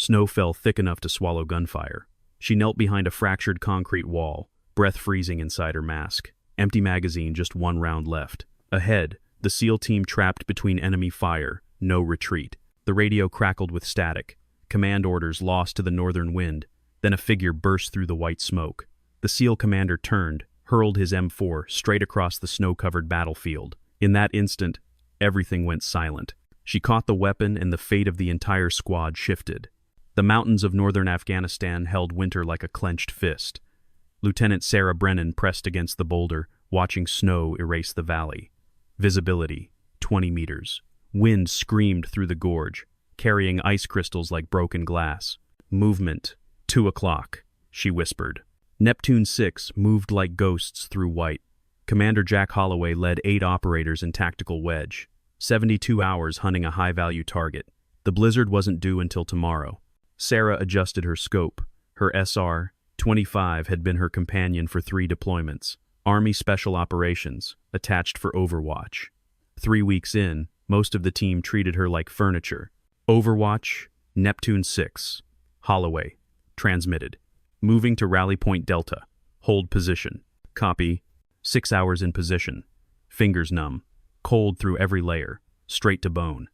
Snow fell thick enough to swallow gunfire. She knelt behind a fractured concrete wall, breath freezing inside her mask. Empty magazine, just one round left. Ahead, the SEAL team trapped between enemy fire, no retreat. The radio crackled with static. Command orders lost to the northern wind. Then a figure burst through the white smoke. The SEAL commander turned, hurled his M4 straight across the snow-covered battlefield. In that instant, everything went silent. She caught the weapon and the fate of the entire squad shifted. The mountains of northern Afghanistan held winter like a clenched fist. Lieutenant Sarah Brennan pressed against the boulder, watching snow erase the valley. Visibility, 20 meters. Wind screamed through the gorge, carrying ice crystals like broken glass. Movement, 2 o'clock, she whispered. Neptune 6 moved like ghosts through white. Commander Jack Holloway led 8 operators in tactical wedge. 72 hours hunting a high-value target. The blizzard wasn't due until tomorrow. Sarah adjusted her scope. Her SR-25 had been her companion for 3 deployments. Army Special Operations, attached for Overwatch. 3 weeks in, most of the team treated her like furniture. Overwatch, Neptune 6. Holloway. Transmitted. Moving to Rally Point Delta. Hold position. Copy. 6 hours in position. Fingers numb. Cold through every layer. Straight to bone.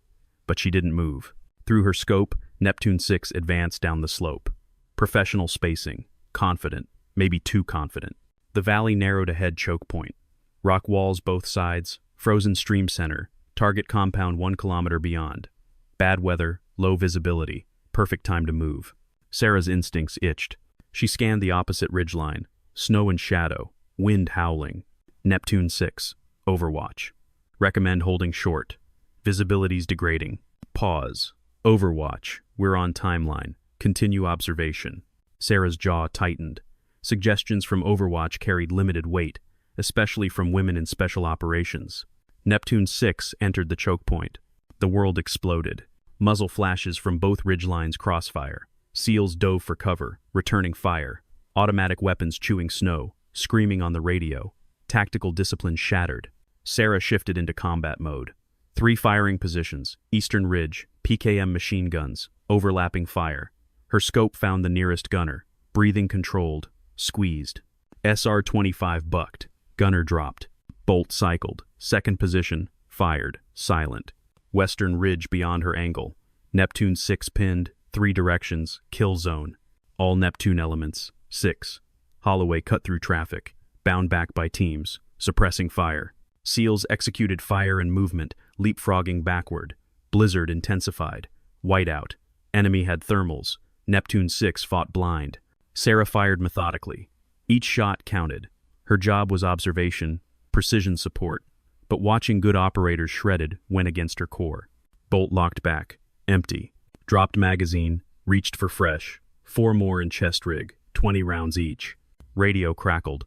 But she didn't move. Through her scope, Neptune 6 advanced down the slope. Professional spacing. Confident. Maybe too confident. The valley narrowed ahead choke point. Rock walls both sides. Frozen stream center. Target compound 1 kilometer beyond. Bad weather. Low visibility. Perfect time to move. Sarah's instincts itched. She scanned the opposite ridgeline. Snow and shadow. Wind howling. Neptune 6. Overwatch. Recommend holding short. Visibility's degrading. Pause. Overwatch. We're on timeline. Continue observation. Sarah's jaw tightened. Suggestions from Overwatch carried limited weight, especially from women in special operations. Neptune 6 entered the choke point. The world exploded. Muzzle flashes from both ridgelines crossfire. SEALs dove for cover, returning fire. Automatic weapons chewing snow, screaming on the radio. Tactical discipline shattered. Sarah shifted into combat mode. 3 firing positions, Eastern Ridge, PKM machine guns, overlapping fire. Her scope found the nearest gunner. Breathing controlled. Squeezed. SR-25 bucked. Gunner dropped. Bolt cycled. Second position. Fired. Silent. Western Ridge beyond her angle. Neptune 6 pinned. 3 directions. Kill zone. All Neptune elements. 6. Holloway cut through traffic. Bound back by teams. Suppressing fire. SEALs executed fire and movement, leapfrogging backward. Blizzard intensified. Whiteout. Enemy had thermals. Neptune 6 fought blind. Sarah fired methodically. Each shot counted. Her job was observation, precision support. But watching good operators shredded went against her core. Bolt locked back. Empty. Dropped magazine. Reached for fresh. 4 more in chest rig. 20 rounds each. Radio crackled.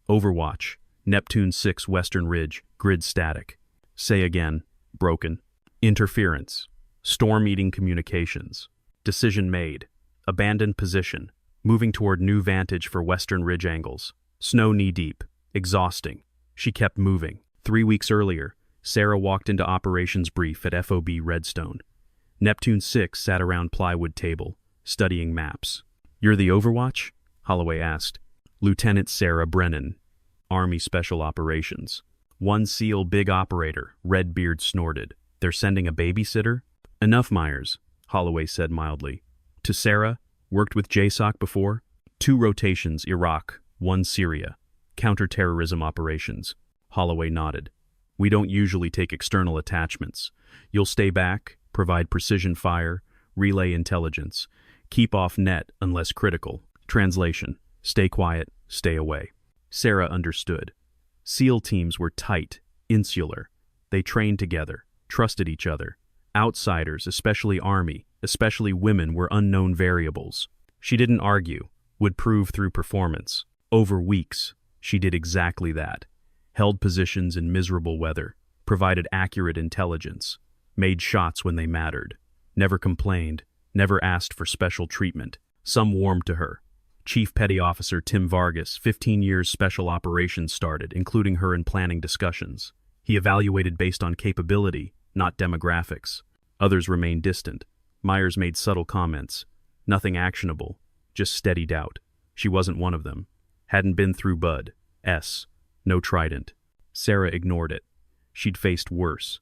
Overwatch. Neptune 6 Western Ridge. Grid static. Say again. Broken. Interference. Storm-eating communications. Decision made. Abandoned position. Moving toward new vantage for Western Ridge angles. Snow knee-deep. Exhausting. She kept moving. 3 weeks earlier, Sarah walked into operations brief at FOB Redstone. Neptune 6 sat around plywood table, studying maps. "You're the Overwatch?" Holloway asked. "Lieutenant Sarah Brennan, Army Special Operations." "One SEAL big operator," Redbeard snorted. "They're sending a babysitter?" "Enough, Myers," Holloway said mildly. To Sarah, worked with JSOC before? 2 rotations, Iraq, 1 Syria. Counter-terrorism operations. Holloway nodded. "We don't usually take external attachments. You'll stay back, provide precision fire, relay intelligence. Keep off net unless critical. Translation: stay quiet, stay away." Sarah understood. SEAL teams were tight, insular. They trained together, trusted each other. Outsiders, especially Army, especially women, were unknown variables. She didn't argue, would prove through performance. Over weeks, she did exactly that. Held positions in miserable weather, provided accurate intelligence, made shots when they mattered, never complained, never asked for special treatment. Some warmed to her. Chief Petty Officer Tim Vargas, 15 years special operations started, including her in planning discussions. He evaluated based on capability, not demographics. Others remained distant. Myers made subtle comments. Nothing actionable, just steady doubt. She wasn't one of them. Hadn't been through Bud. S. No trident. Sarah ignored it. She'd faced worse.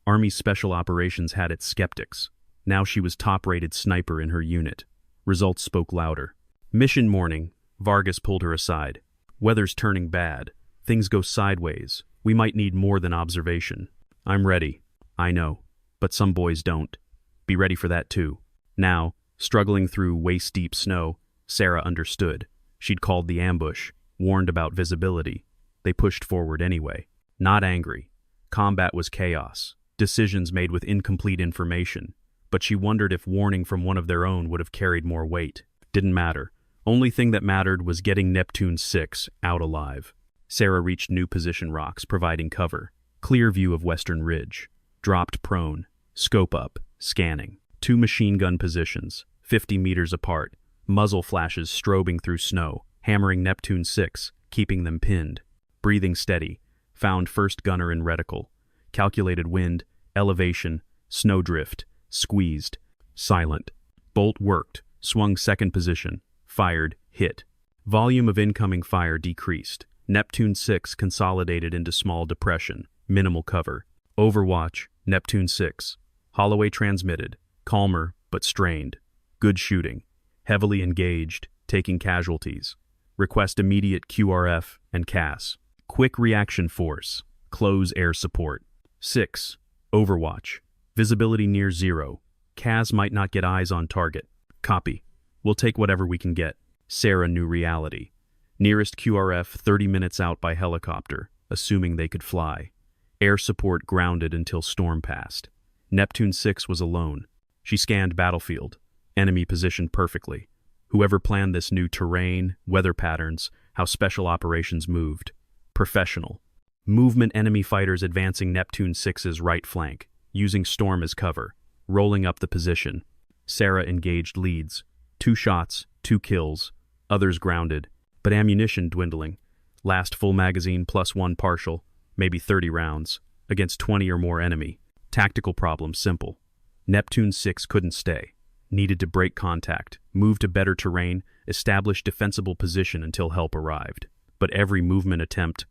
Army Special Operations had its skeptics. Now she was top-rated sniper in her unit. Results spoke louder. Mission morning, Vargas pulled her aside. Weather's turning bad. Things go sideways. We might need more than observation. I'm ready. I know. But some boys don't. Be ready for that too. Now, struggling through waist-deep snow, Sarah understood. She'd called the ambush, warned about visibility. They pushed forward anyway. Not angry. Combat was chaos. Decisions made with incomplete information. But she wondered if warning from one of their own would have carried more weight. Didn't matter. Only thing that mattered was getting Neptune 6 out alive. Sarah reached new position rocks, providing cover. Clear view of Western Ridge. Dropped prone. Scope up. Scanning. 2 machine gun positions, 50 meters apart. Muzzle flashes strobing through snow, hammering Neptune 6, keeping them pinned. Breathing steady. Found first gunner in reticle. Calculated wind, elevation, snowdrift. Squeezed. Silent. Bolt worked. Swung second position. Fired. Hit. Volume of incoming fire decreased. Neptune 6 consolidated into small depression. Minimal cover. Overwatch. Neptune 6. Holloway transmitted. Calmer, but strained. Good shooting. Heavily engaged. Taking casualties. Request immediate QRF and CAS. Quick reaction force. Close air support. 6. Overwatch. Visibility near 0. CAS might not get eyes on target. Copy. We'll take whatever we can get. Sarah knew reality. Nearest QRF 30 minutes out by helicopter, assuming they could fly. Air support grounded until storm passed. Neptune 6 was alone. She scanned battlefield. Enemy positioned perfectly. Whoever planned this knew terrain, weather patterns, how special operations moved. Professional. Movement enemy fighters advancing Neptune 6's right flank, using storm as cover, rolling up the position. Sarah engaged leads. 2 shots, 2 kills, others grounded, but ammunition dwindling. Last full magazine plus 1 partial, maybe 30 rounds, against 20 or more enemy. Tactical problem simple. Neptune 6 couldn't stay. Needed to break contact, move to better terrain, establish defensible position until help arrived. But every movement attempt,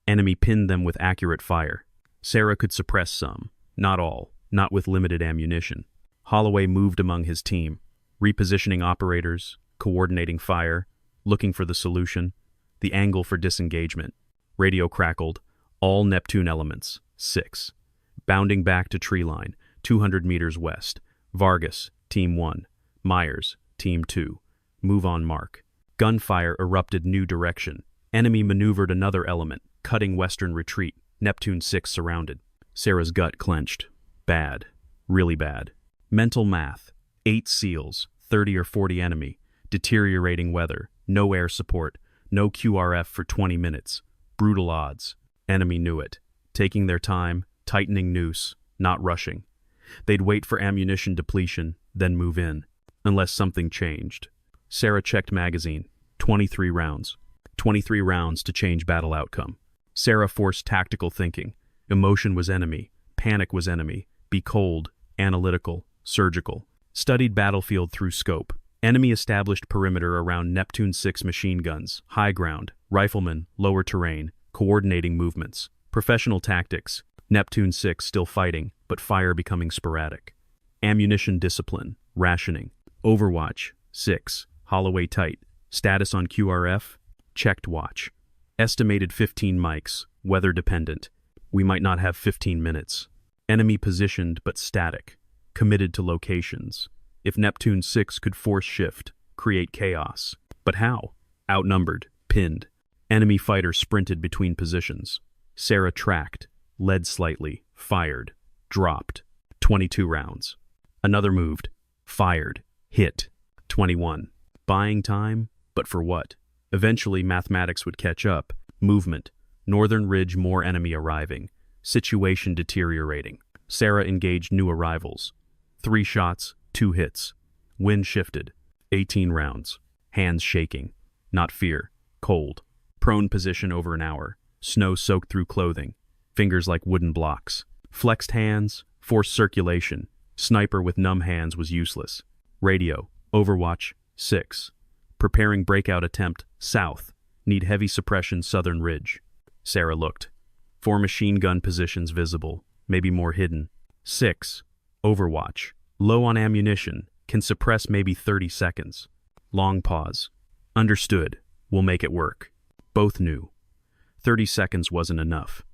enemy pinned them with accurate fire. Sarah could suppress some, not all, not with limited ammunition. Holloway moved among his team, repositioning operators, coordinating fire, looking for the solution, the angle for disengagement. Radio crackled, all Neptune elements, 6. Bounding back to tree line, 200 meters west. Vargas, Team 1. Myers, Team 2. Move on mark. Gunfire erupted new direction. Enemy maneuvered another element, cutting western retreat. Neptune 6 surrounded. Sarah's gut clenched. Bad. Really bad. Mental math. 8 SEALs, 30 or 40 enemy. Deteriorating weather. No air support. No QRF for 20 minutes. Brutal odds. Enemy knew it. Taking their time, tightening noose, not rushing. They'd wait for ammunition depletion, then move in. Unless something changed. Sarah checked magazine. 23 rounds. 23 rounds to change battle outcome. Sarah forced tactical thinking. Emotion was enemy. Panic was enemy. Be cold, analytical, surgical. Studied battlefield through scope. Enemy established perimeter around Neptune 6 machine guns. High ground. Riflemen, lower terrain. Coordinating movements. Professional tactics. Neptune 6 still fighting, but fire becoming sporadic. Ammunition discipline. Rationing. Overwatch. 6. Holloway tight. Status on QRF. Checked watch. Estimated 15 mics. Weather dependent. We might not have 15 minutes. Enemy positioned but static. Committed to locations. If Neptune 6 could force shift, create chaos. But how? Outnumbered. Pinned. Enemy fighter sprinted between positions. Sarah tracked. Led slightly. Fired. Dropped. 22 rounds. Another moved. Fired. Hit. 21. Buying time? But for what? Eventually mathematics would catch up. Movement. Northern Ridge more enemy arriving. Situation deteriorating. Sarah engaged new arrivals. 3 shots, 2 hits. Wind shifted. 18 rounds. Hands shaking. Not fear. Cold. Prone position over an hour. Snow soaked through clothing. Fingers like wooden blocks. Flexed hands. Forced circulation. Sniper with numb hands was useless. Radio. Overwatch 6. Preparing breakout attempt, south. Need heavy suppression, southern ridge. Sarah looked. 4 machine gun positions visible, maybe more hidden. 6. Overwatch. Low on ammunition, can suppress maybe 30 seconds. Long pause. Understood. We'll make it work. Both knew. 30 seconds wasn't enough.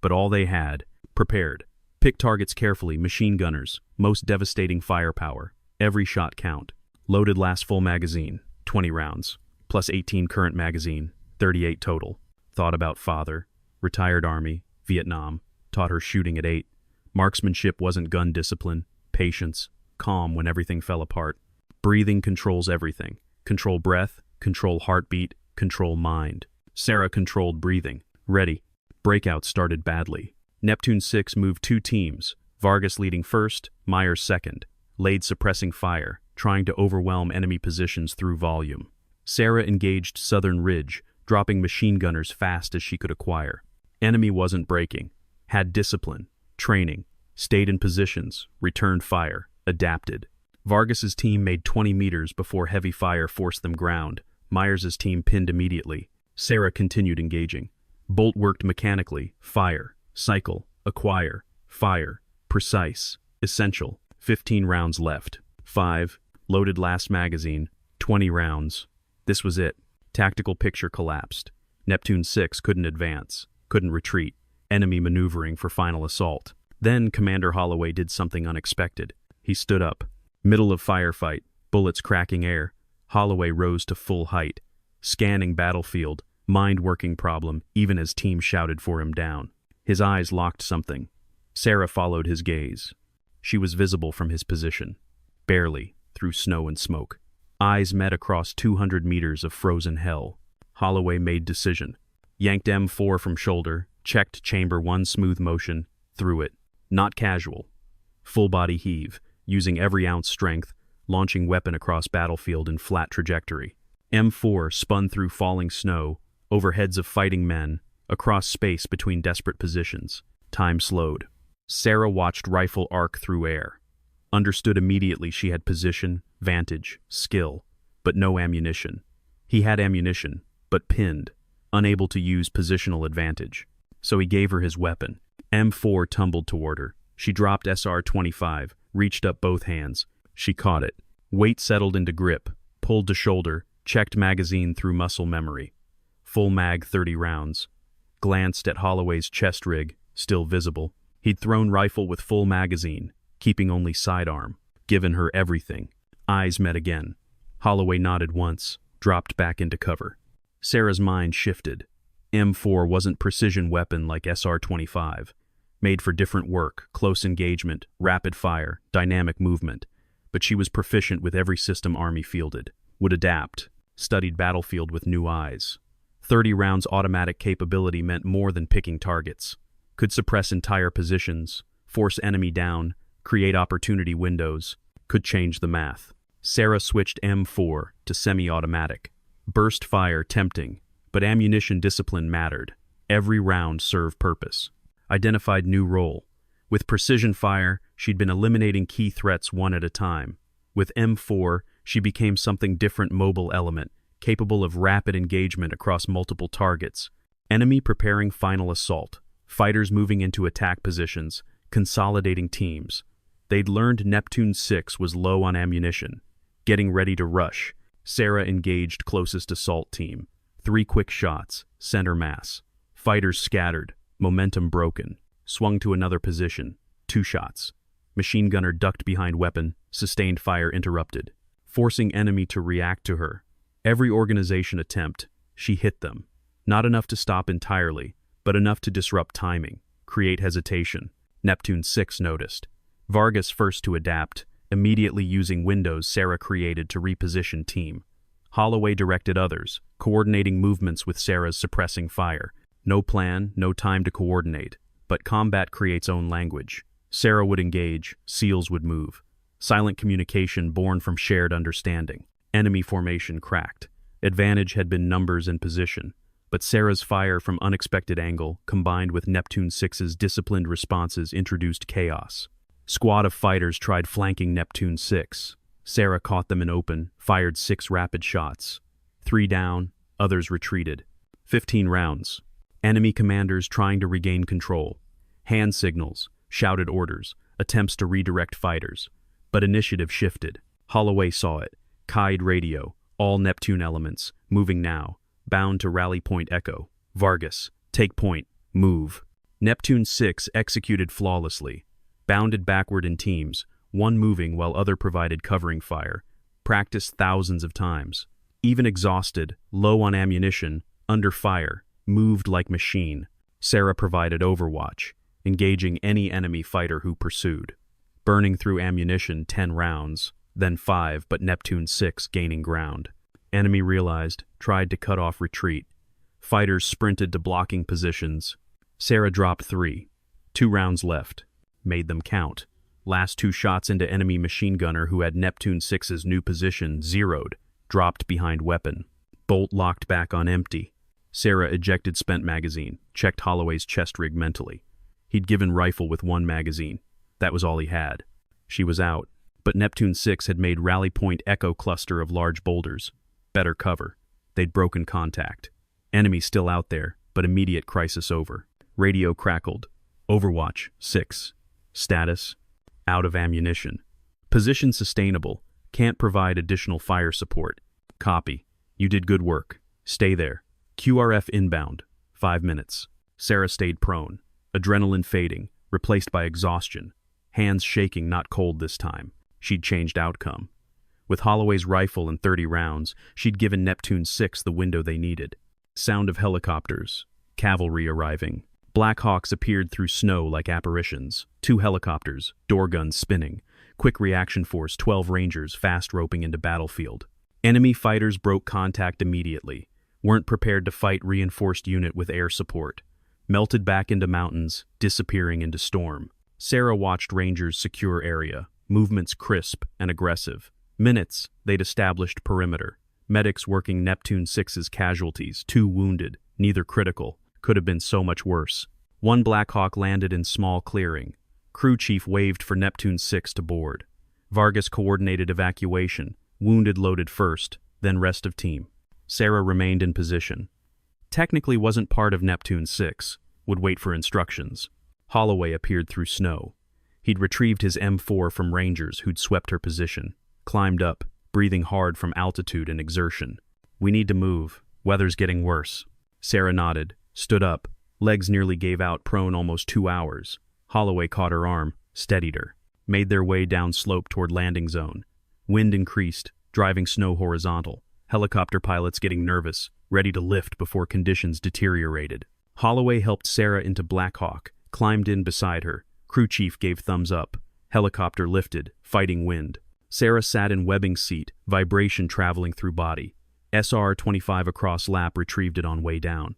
But all they had, prepared. Pick targets carefully, machine gunners, most devastating firepower. Every shot count. Loaded last full magazine, 20 rounds, plus 18 current magazine, 38 total. Thought about father, retired Army, Vietnam, taught her shooting at 8. Marksmanship wasn't gun discipline, patience, calm when everything fell apart. Breathing controls everything. Control breath, control heartbeat, control mind. Sarah controlled breathing. Ready. Breakout started badly. Neptune 6 moved 2 teams, Vargas leading first, Myers second. Laid suppressing fire, trying to overwhelm enemy positions through volume. Sarah engaged southern ridge, dropping machine gunners fast as she could acquire. Enemy wasn't breaking. Had discipline, training, stayed in positions, returned fire, adapted. Vargas's team made 20 meters before heavy fire forced them ground. Myers's team pinned immediately. Sarah continued engaging. Bolt worked mechanically, fire, cycle, acquire, fire, precise, essential. 15 rounds left. 5. Loaded last magazine, 20 rounds. This was it. Tactical picture collapsed. Neptune 6 couldn't advance, couldn't retreat. Enemy maneuvering for final assault. Then Commander Holloway did something unexpected. He stood up. Middle of firefight, bullets cracking air. Holloway rose to full height. Scanning battlefield, mind-working problem, even as team shouted for him down. His eyes locked something. Sarah followed his gaze. She was visible from his position. Barely, through snow and smoke. Eyes met across 200 meters of frozen hell. Holloway made decision. Yanked M4 from shoulder, checked chamber 1 smooth motion, threw it. Not casual. Full body heave, using every ounce strength, launching weapon across battlefield in flat trajectory. M4 spun through falling snow, over heads of fighting men, across space between desperate positions. Time slowed. Sarah watched rifle arc through air. Understood immediately she had position, vantage, skill, but no ammunition. He had ammunition, but pinned, unable to use positional advantage. So he gave her his weapon. M4 tumbled toward her. She dropped SR-25, reached up both hands. She caught it. Weight settled into grip, pulled to shoulder, checked magazine through muscle memory. Full mag 30 rounds. Glanced at Holloway's chest rig, still visible. He'd thrown rifle with full magazine, keeping only sidearm. Given her everything. Eyes met again. Holloway nodded once, dropped back into cover. Sarah's mind shifted. M4 wasn't precision weapon like SR-25. Made for different work, close engagement, rapid fire, dynamic movement. But she was proficient with every system Army fielded. Would adapt. Studied battlefield with new eyes. 30 rounds automatic capability meant more than picking targets. Could suppress entire positions, force enemy down, create opportunity windows, could change the math. Sarah switched M4 to semi-automatic. Burst fire tempting, but ammunition discipline mattered. Every round served purpose. Identified new role. With precision fire, she'd been eliminating key threats one at a time. With M4, she became something different, mobile element, capable of rapid engagement across multiple targets. Enemy preparing final assault. Fighters moving into attack positions, consolidating teams. They'd learned Neptune 6 was low on ammunition. Getting ready to rush. Sarah engaged closest assault team. 3 quick shots, center mass. Fighters scattered, momentum broken. Swung to another position. 2 shots. Machine gunner ducked behind weapon, sustained fire interrupted. Forcing enemy to react to her. Every organization attempt, she hit them. Not enough to stop entirely, but enough to disrupt timing, create hesitation. Neptune 6 noticed. Vargas first to adapt, immediately using windows Sarah created to reposition team. Holloway directed others, coordinating movements with Sarah's suppressing fire. No plan, no time to coordinate, but combat creates own language. Sarah would engage, SEALs would move. Silent communication born from shared understanding. Enemy formation cracked. Advantage had been numbers and position. But Sarah's fire from unexpected angle, combined with Neptune 6's disciplined responses, introduced chaos. Squad of fighters tried flanking Neptune 6. Sarah caught them in open, fired 6 rapid shots. 3 down, others retreated. 15 rounds. Enemy commanders trying to regain control. Hand signals, shouted orders, attempts to redirect fighters. But initiative shifted. Holloway saw it. Kide radio, all Neptune elements, moving now, bound to rally point echo. Vargas, take point, move. Neptune 6 executed flawlessly. Bounded backward in teams, one moving while other provided covering fire. Practiced thousands of times. Even exhausted, low on ammunition, under fire, moved like machine. Sarah provided overwatch, engaging any enemy fighter who pursued. Burning through ammunition 10 rounds, then 5, but Neptune 6 gaining ground. Enemy realized, tried to cut off retreat. Fighters sprinted to blocking positions. Sarah dropped 3. 2 rounds left. Made them count. Last 2 shots into enemy machine gunner who had Neptune 6's new position zeroed, dropped behind weapon. Bolt locked back on empty. Sarah ejected spent magazine, checked Holloway's chest rig mentally. He'd given rifle with 1 magazine. That was all he had. She was out, but Neptune 6 had made rally point echo cluster of large boulders. Better cover. They'd broken contact. Enemy still out there, but immediate crisis over. Radio crackled. Overwatch 6. Status: out of ammunition. Position sustainable. Can't provide additional fire support. Copy. You did good work. Stay there. QRF inbound. 5 minutes. Sarah stayed prone. Adrenaline fading, replaced by exhaustion. Hands shaking, not cold this time. She'd changed outcome. With Holloway's rifle and 30 rounds, she'd given Neptune 6 the window they needed. Sound of helicopters. Cavalry arriving. Black Hawks appeared through snow like apparitions. 2 helicopters, door guns spinning. Quick reaction force, 12 Rangers fast roping into battlefield. Enemy fighters broke contact immediately. Weren't prepared to fight reinforced unit with air support. Melted back into mountains, disappearing into storm. Sarah watched Rangers secure area. Movements crisp and aggressive. Minutes, they'd established perimeter. Medics working Neptune 6's casualties, 2 wounded, neither critical. Could have been so much worse. 1 Black Hawk landed in small clearing. Crew chief waved for Neptune 6 to board. Vargas coordinated evacuation. Wounded loaded first, then rest of team. Sarah remained in position. Technically wasn't part of Neptune 6, would wait for instructions. Holloway appeared through snow. He'd retrieved his M4 from Rangers who'd swept her position. Climbed up, breathing hard from altitude and exertion. We need to move. Weather's getting worse. Sarah nodded, stood up. Legs nearly gave out, prone almost 2 hours. Holloway caught her arm, steadied her. Made their way down slope toward landing zone. Wind increased, driving snow horizontal. Helicopter pilots getting nervous, ready to lift before conditions deteriorated. Holloway helped Sarah into Black Hawk, climbed in beside her. Crew chief gave thumbs up. Helicopter lifted, fighting wind. Sarah sat in webbing seat, vibration traveling through body. SR-25 across lap retrieved it on way down.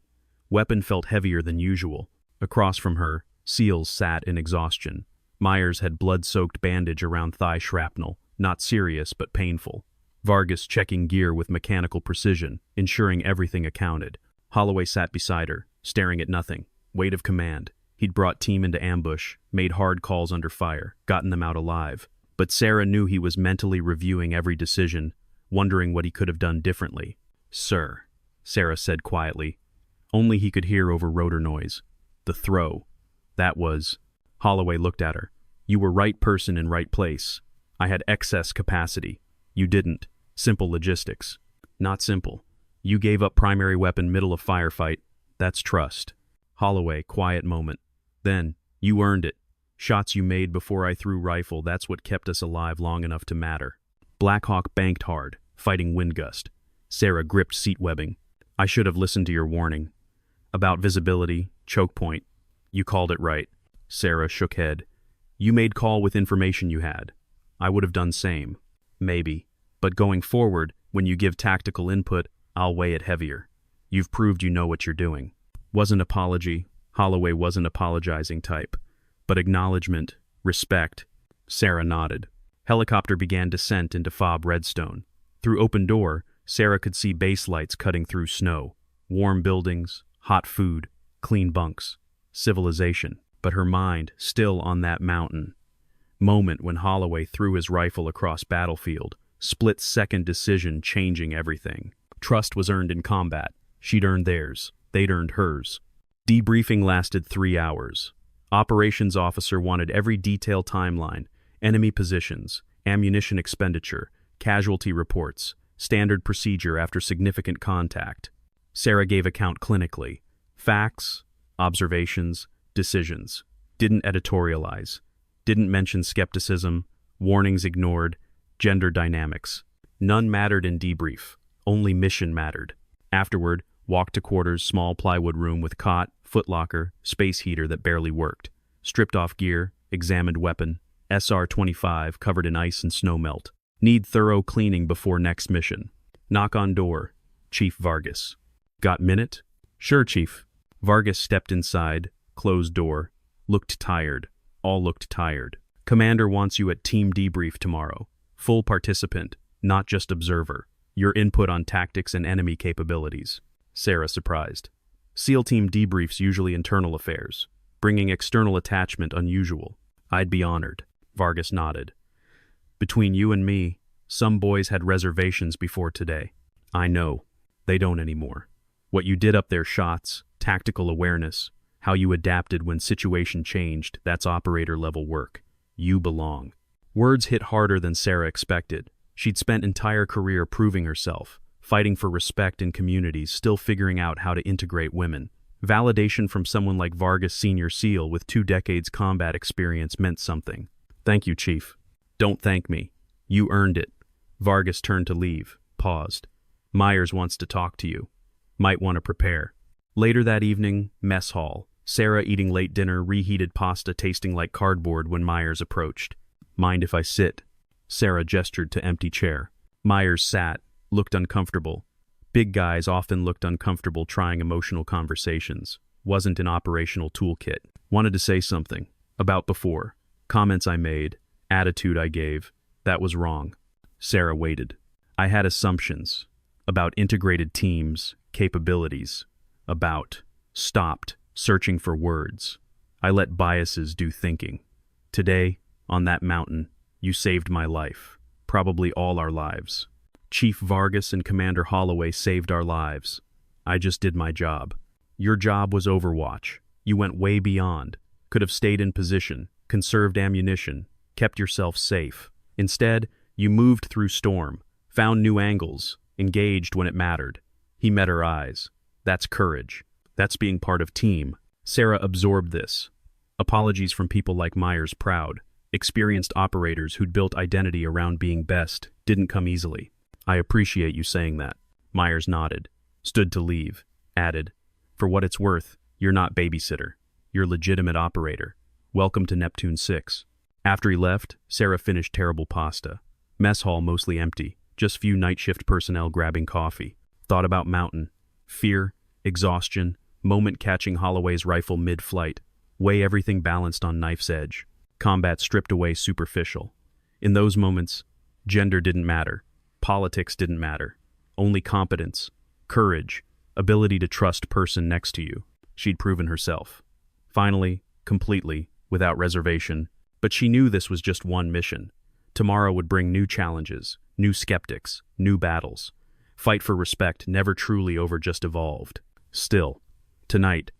Weapon felt heavier than usual. Across from her, SEALs sat in exhaustion. Myers had blood-soaked bandage around thigh shrapnel, not serious but painful. Vargas checking gear with mechanical precision, ensuring everything accounted. Holloway sat beside her, staring at nothing. Weight of command. He'd brought team into ambush, made hard calls under fire, gotten them out alive. But Sarah knew he was mentally reviewing every decision, wondering what he could have done differently. "Sir," Sarah said quietly. Only he could hear over rotor noise. The throw. That was... Holloway looked at her. "You were right person in right place. I had excess capacity. You didn't. Simple logistics." "Not simple. You gave up primary weapon middle of firefight. That's trust." Holloway, quiet moment. "Then, you earned it. Shots you made before I threw rifle, that's what kept us alive long enough to matter." Black Hawk banked hard, fighting wind gust. Sarah gripped seat webbing. "I should have listened to your warning. About visibility, choke point. You called it right." Sarah shook head. "You made call with information you had. I would have done same. Maybe. But going forward, when you give tactical input, I'll weigh it heavier. You've proved you know what you're doing." Wasn't apology. Holloway wasn't apologizing type. But acknowledgement, respect. Sarah nodded. Helicopter began descent into FOB Redstone. Through open door, Sarah could see base lights cutting through snow. Warm buildings, hot food, clean bunks. Civilization. But her mind, still on that mountain. Moment when Holloway threw his rifle across battlefield. Split-second decision changing everything. Trust was earned in combat. She'd earned theirs. They'd earned hers. Debriefing lasted 3 hours. Operations officer wanted every detailed timeline, enemy positions, ammunition expenditure, casualty reports, standard procedure after significant contact. Sarah gave account clinically. Facts, observations, decisions. Didn't editorialize. Didn't mention skepticism, warnings ignored, gender dynamics. None mattered in debrief. Only mission mattered. Afterward, walked to quarters, small plywood room with cot, footlocker, space heater that barely worked. Stripped off gear, examined weapon, SR-25 covered in ice and snowmelt. Need thorough cleaning before next mission. Knock on door. Chief Vargas. Got minute? Sure, Chief. Vargas stepped inside, closed door. Looked tired. All looked tired. Commander wants you at team debrief tomorrow. Full participant, not just observer. Your input on tactics and enemy capabilities. Sarah surprised. SEAL team debriefs usually internal affairs. Bringing external attachment unusual. I'd be honored. Vargas nodded. Between you and me, some boys had reservations before today. I know. They don't anymore. What you did up there, shots, tactical awareness, how you adapted when situation changed, that's operator-level work. You belong. Words hit harder than Sarah expected. She'd spent entire career proving herself, fighting for respect in communities, still figuring out how to integrate women. Validation from someone like Vargas, senior SEAL with 2 decades combat experience, meant something. Thank you, Chief. Don't thank me. You earned it. Vargas turned to leave, paused. Myers wants to talk to you. Might want to prepare. Later that evening, mess hall. Sarah eating late dinner, reheated pasta tasting like cardboard when Myers approached. Mind if I sit? Sarah gestured to empty chair. Myers sat, looked uncomfortable. Big guys often looked uncomfortable trying emotional conversations. Wasn't an operational toolkit. Wanted to say something. About before. Comments I made. Attitude I gave. That was wrong. Sarah waited. I had assumptions. About integrated teams, capabilities. Stopped, searching for words. I let biases do thinking. Today, on that mountain, you saved my life. Probably all our lives. Chief Vargas and Commander Holloway saved our lives. I just did my job. Your job was overwatch. You went way beyond. Could have stayed in position, conserved ammunition, kept yourself safe. Instead, you moved through storm, found new angles, engaged when it mattered. He met her eyes. That's courage. That's being part of team. Sarah absorbed this. Apologies from people like Myers, proud. Experienced operators who'd built identity around being best, didn't come easily. I appreciate you saying that. Myers nodded, stood to leave, added, for what it's worth, you're not babysitter. You're legitimate operator. Welcome to Neptune 6. After he left, Sarah finished terrible pasta. Mess hall mostly empty, just few night shift personnel grabbing coffee. Thought about mountain. Fear, exhaustion, moment catching Holloway's rifle mid-flight. Way everything balanced on knife's edge. Combat stripped away superficial. In those moments, gender didn't matter. Politics didn't matter. Only competence, courage, ability to trust person next to you. She'd proven herself. Finally, completely, without reservation. But she knew this was just one mission. Tomorrow would bring new challenges, new skeptics, new battles. Fight for respect never truly over just evolved. Still, tonight,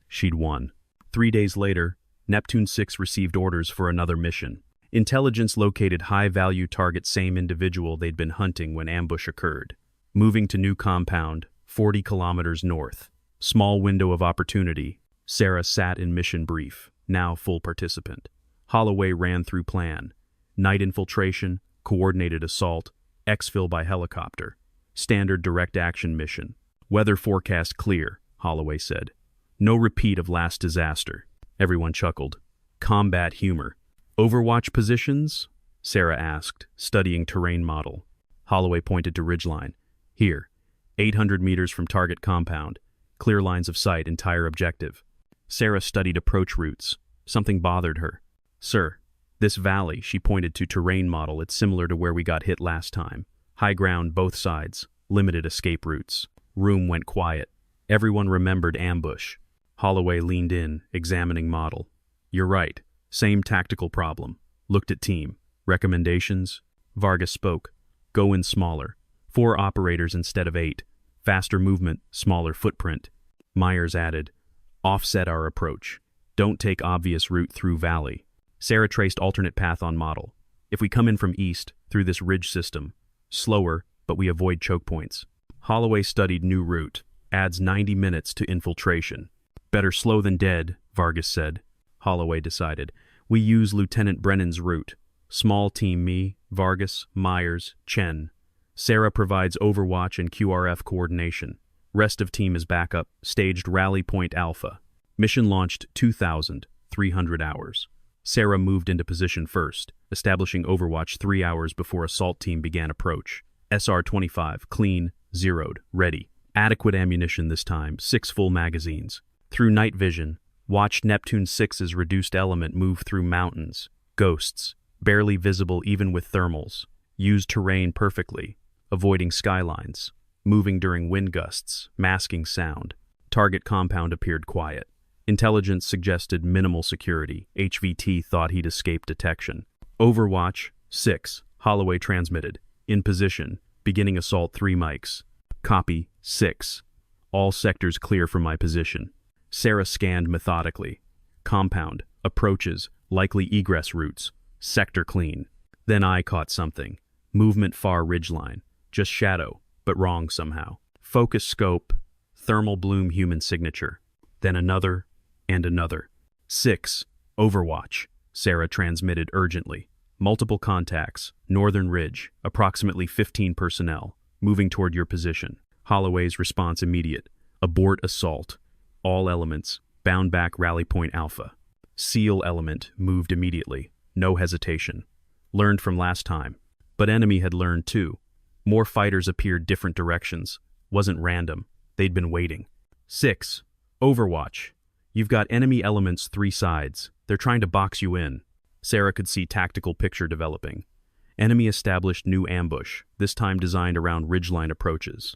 she'd won. 3 days later, Neptune 6 received orders for another mission. Intelligence located high-value target, same individual they'd been hunting when ambush occurred. Moving to new compound, 40 kilometers north. Small window of opportunity. Sarah sat in mission brief, now full participant. Holloway ran through plan. Night infiltration, coordinated assault, exfil by helicopter. Standard direct action mission. Weather forecast clear, Holloway said. No repeat of last disaster. Everyone chuckled. Combat humor. Overwatch positions? Sarah asked, studying terrain model. Holloway pointed to ridgeline. Here, 800 meters from target compound. Clear lines of sight, entire objective. Sarah studied approach routes. Something bothered her. Sir, this valley, she pointed to terrain model, it's similar to where we got hit last time. High ground both sides, limited escape routes. Room went quiet. Everyone remembered ambush. Holloway leaned in, examining model. You're right, same tactical problem. looked at team. Recommendations? Vargas spoke. Go in smaller. 4 operators instead of 8. Faster movement, smaller footprint. Myers added, offset our approach. Don't take obvious route through valley. Sarah traced alternate path on model. If we come in from east, through this ridge system. Slower, but we avoid choke points. Holloway studied new route. Adds 90 minutes to infiltration. Better slow than dead, Vargas said. Holloway decided. We use Lieutenant Brennan's route. Small team me, Vargas, Myers, Chen. Sarah provides overwatch and QRF coordination. Rest of team is backup, staged Rally Point Alpha. Mission launched 2,300 hours. Sarah moved into position first, establishing overwatch 3 hours before assault team began approach. SR-25, clean, zeroed, ready. Adequate ammunition this time, 6 full magazines. Through night vision, watched Neptune 6's reduced element move through mountains. Ghosts, barely visible even with thermals. Used terrain perfectly, avoiding skylines. Moving during wind gusts, masking sound. Target compound appeared quiet. Intelligence suggested minimal security. HVT thought he'd escaped detection. Overwatch 6, Holloway transmitted. In position, beginning assault 3 mics. Copy 6. All sectors clear from my position. Sarah scanned methodically. Compound, approaches, likely egress routes. Sector clean. Then I caught something. Movement far ridgeline. Just shadow, but wrong somehow. Focus scope, thermal bloom human signature. Then another, and another. 6. Overwatch. Sarah transmitted urgently. Multiple contacts. Northern Ridge. Approximately 15 personnel. Moving toward your position. Holloway's response immediate. Abort assault. All elements. Bound back Rally Point Alpha. SEAL element moved immediately. No hesitation. Learned from last time. But enemy had learned too. More fighters appeared different directions. Wasn't random. They'd been waiting. 6. Overwatch. You've got enemy elements 3 sides. They're trying to box you in. Sarah could see tactical picture developing. Enemy established new ambush, this time designed around ridgeline approaches.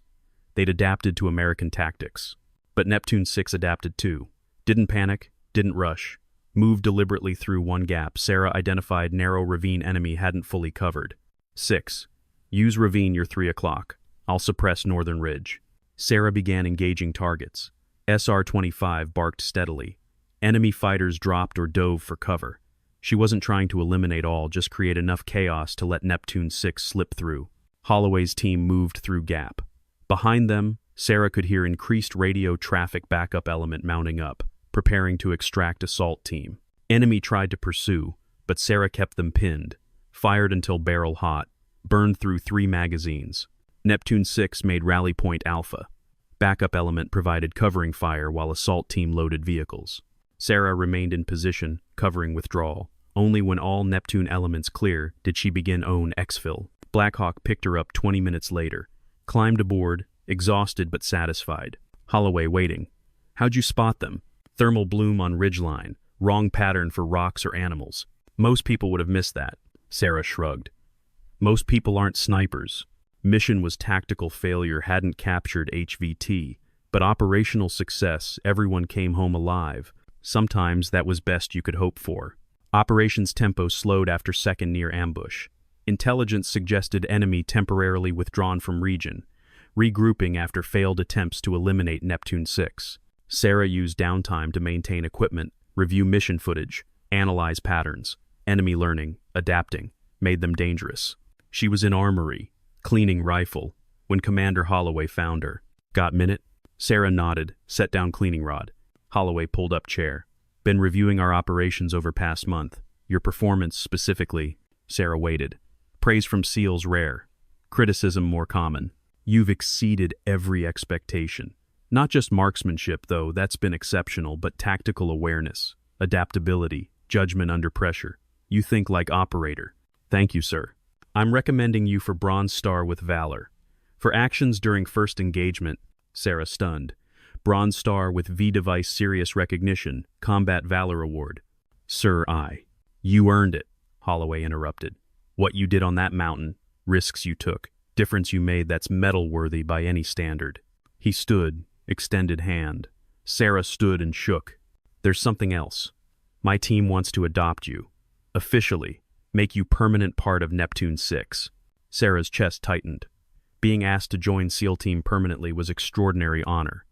They'd adapted to American tactics. But Neptune 6 adapted too. Didn't panic, didn't rush. Moved deliberately through one gap. Sarah identified narrow ravine enemy hadn't fully covered. 6. Use ravine your 3 o'clock. I'll suppress Northern Ridge. Sarah began engaging targets. SR-25 barked steadily. Enemy fighters dropped or dove for cover. She wasn't trying to eliminate all, just create enough chaos to let Neptune 6 slip through. Holloway's team moved through gap. Behind them, Sarah could hear increased radio traffic backup element mounting up, preparing to extract assault team. Enemy tried to pursue, but Sarah kept them pinned. Fired until barrel hot. Burned through 3 magazines. Neptune 6 made Rally Point Alpha. Backup element provided covering fire while assault team loaded vehicles. Sarah remained in position, covering withdrawal. Only when all Neptune elements clear did she begin own exfil. Blackhawk picked her up 20 minutes later. Climbed aboard, exhausted but satisfied. Holloway waiting. How'd you spot them? Thermal bloom on ridgeline. Wrong pattern for rocks or animals. Most people would have missed that. Sarah shrugged. Most people aren't snipers. Mission was tactical failure, hadn't captured HVT. But operational success, everyone came home alive. Sometimes that was best you could hope for. Operations tempo slowed after second near ambush. Intelligence suggested enemy temporarily withdrawn from region, regrouping after failed attempts to eliminate Neptune 6. Sarah used downtime to maintain equipment, review mission footage, analyze patterns. Enemy learning, adapting, made them dangerous. She was in armory, cleaning rifle, when Commander Holloway found her. Got minute? Sarah nodded, set down cleaning rod. Holloway pulled up chair. Been reviewing our operations over past month. Your performance specifically. Sarah waited. Praise from SEALs rare. Criticism more common. You've exceeded every expectation. Not just marksmanship though, that's been exceptional, but tactical awareness, adaptability, judgment under pressure. You think like operator. Thank you, sir. I'm recommending you for Bronze Star with Valor. For actions during first engagement, Sarah stunned. Bronze Star with V-Device Serious Recognition, Combat Valor Award. Sir, You earned it, Holloway interrupted. What you did on that mountain, risks you took, difference you made that's medal-worthy by any standard. He stood, extended hand. Sarah stood and shook. There's something else. My team wants to adopt you. Officially. make you permanent part of Neptune 6. Sarah's chest tightened. Being asked to join SEAL Team permanently was extraordinary honor.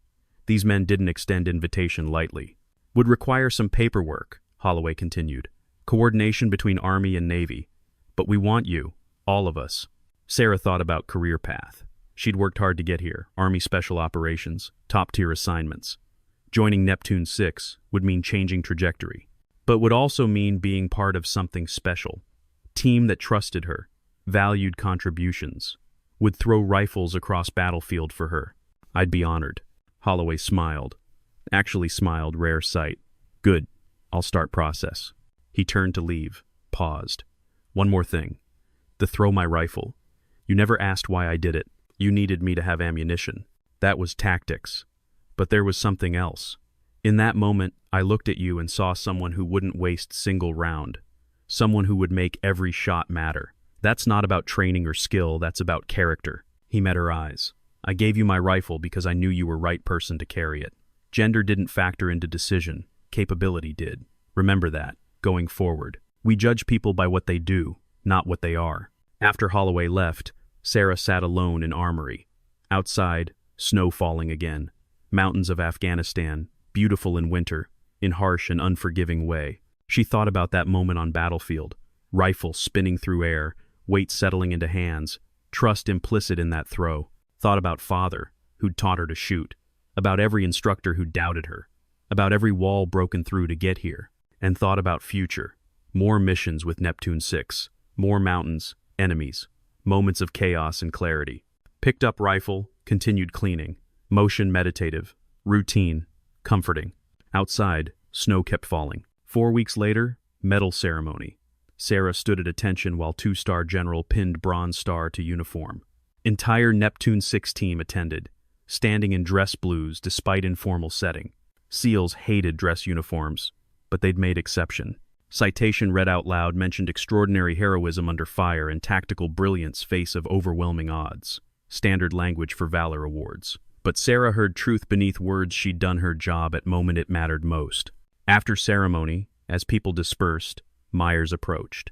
These men didn't extend invitation lightly. Would require some paperwork, Holloway continued. Coordination between Army and Navy. But we want you, all of us. Sarah thought about career path. She'd worked hard to get here, Army Special Operations, top-tier assignments. Joining Neptune 6 would mean changing trajectory, but would also mean being part of something special. Team that trusted her, valued contributions, would throw rifles across battlefield for her. I'd be honored. Holloway smiled. Actually smiled, rare sight. Good. I'll start process. He turned to leave, paused. One more thing. The throw my rifle. You never asked why I did it. You needed me to have ammunition. That was tactics. But there was something else. In that moment, I looked at you and saw someone who wouldn't waste single round. Someone who would make every shot matter. That's not about training or skill, that's about character. He met her eyes. I gave you my rifle because I knew you were right person to carry it. Gender didn't factor into decision. Capability did. Remember that, going forward. We judge people by what they do, not what they are. After Holloway left, Sarah sat alone in Armory. Outside, snow falling again. Mountains of Afghanistan, beautiful in winter, in harsh and unforgiving way. She thought about that moment on battlefield. Rifle spinning through air, weight settling into hands, trust implicit in that throw. Thought about father, who'd taught her to shoot. About every instructor who doubted her. About every wall broken through to get here. And thought about future. More missions with Neptune 6. More mountains, enemies. Moments of chaos and clarity. Picked up rifle, continued cleaning. Motion meditative. Routine. Comforting. Outside, snow kept falling. 4 weeks later, medal ceremony. Sarah stood at attention while two-star general pinned Bronze Star to uniform. Entire Neptune 6 team attended, standing in dress blues despite informal setting. SEALs hated dress uniforms, but they'd made exception. Citation read out loud mentioned extraordinary heroism under fire and tactical brilliance face of overwhelming odds. Standard language for valor awards. But Sarah heard truth beneath words. She'd done her job at moment it mattered most. After ceremony, as people dispersed, Myers approached.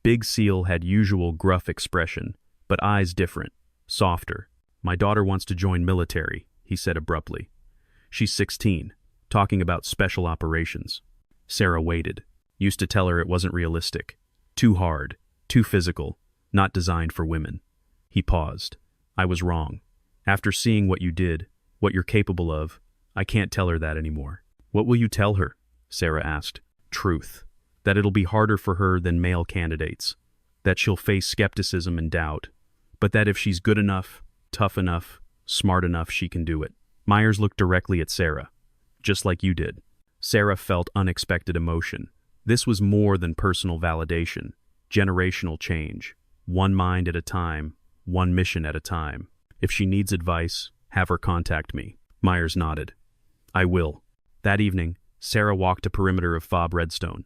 Big SEAL had usual gruff expression, but eyes different, softer. My daughter wants to join military, he said abruptly. She's 16, talking about special operations. Sarah waited. Used to tell her it wasn't realistic. Too hard, too physical, not designed for women. He paused. I was wrong. After seeing what you did, what you're capable of, I can't tell her that anymore. What will you tell her? Sarah asked. Truth. That it'll be harder for her than male candidates. That she'll face skepticism and doubt. But that if she's good enough, tough enough, smart enough, she can do it. Myers looked directly at Sarah. Just like you did. Sarah felt unexpected emotion. This was more than personal validation. Generational change. One mind at a time. One mission at a time. If she needs advice, have her contact me. Myers nodded. I will. That evening, Sarah walked a perimeter of Fob Redstone.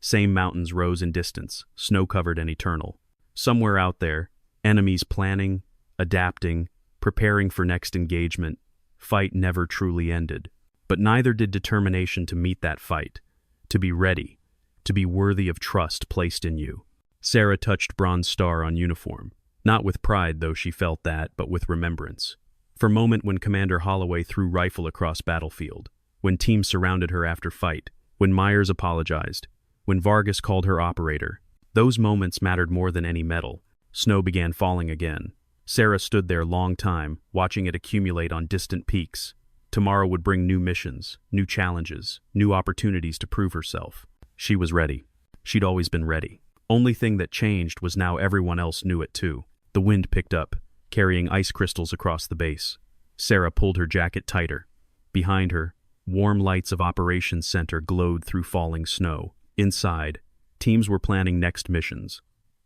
Same mountains rose in distance, snow-covered and eternal. Somewhere out there, enemies planning, adapting, preparing for next engagement. Fight never truly ended. But neither did determination to meet that fight. To be ready. To be worthy of trust placed in you. Sarah touched Bronze Star on uniform. Not with pride, though she felt that, but with remembrance. For a moment when Commander Holloway threw rifle across battlefield. When teams surrounded her after fight. When Myers apologized. When Vargas called her operator. Those moments mattered more than any medal. Snow began falling again. Sarah stood there long time, watching it accumulate on distant peaks. Tomorrow would bring new missions, new challenges, new opportunities to prove herself. She was ready. She'd always been ready. Only thing that changed was now everyone else knew it too. The wind picked up, carrying ice crystals across the base. Sarah pulled her jacket tighter. Behind her, warm lights of Operations Center glowed through falling snow. Inside, teams were planning next missions.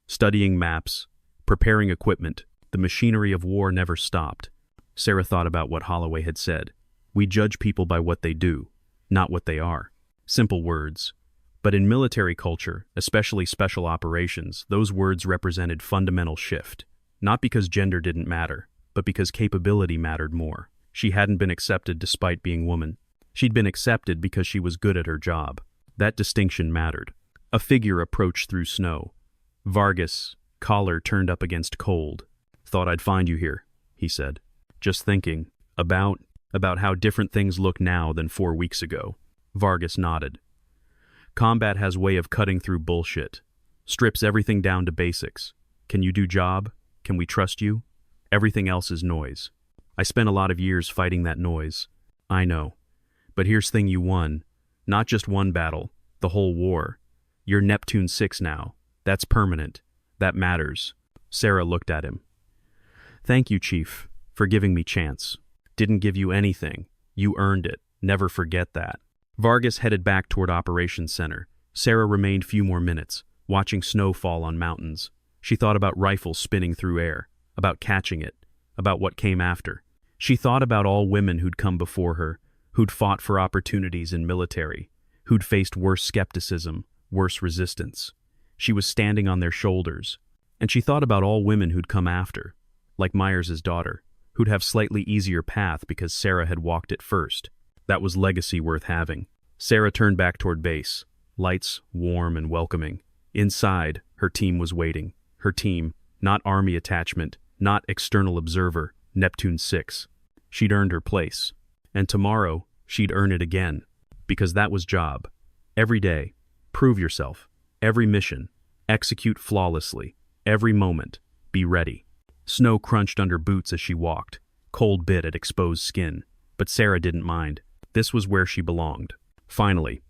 Studying maps, preparing equipment. The machinery of war never stopped. Sarah thought about what Holloway had said. We judge people by what they do, not what they are. Simple words. But in military culture, especially special operations, those words represented fundamental shift. Not because gender didn't matter, but because capability mattered more. She hadn't been accepted despite being woman. She'd been accepted because she was good at her job. That distinction mattered. A figure approached through snow. Vargas, collar turned up against cold. Thought I'd find you here, he said. Just thinking about how different things look now than 4 weeks ago. Vargas nodded. Combat has way of cutting through bullshit. Strips everything down to basics. Can you do job? Can we trust you? Everything else is noise. I spent a lot of years fighting that noise. I know. But here's thing you won. Not just one battle, the whole war. You're Neptune 6 now. That's permanent. That matters. Sarah looked at him. Thank you, Chief, for giving me chance. Didn't give you anything. You earned it. Never forget that. Vargas headed back toward Operations Center. Sarah remained few more minutes, watching snow fall on mountains. She thought about rifles spinning through air, about catching it, about what came after. She thought about all women who'd come before her, who'd fought for opportunities in military, who'd faced worse skepticism, worse resistance. She was standing on their shoulders. And she thought about all women who'd come after, like Myers's daughter, who'd have slightly easier path because Sarah had walked it first. That was legacy worth having. Sarah turned back toward base, lights warm and welcoming. Inside, her team was waiting. Her team, not army attachment, not external observer, Neptune 6. She'd earned her place. And tomorrow, she'd earn it again. Because that was job. Every day, prove yourself. Every mission, execute flawlessly. Every moment, be ready. Snow crunched under boots as she walked. Cold bit at exposed skin. But Sarah didn't mind. This was where she belonged. Finally,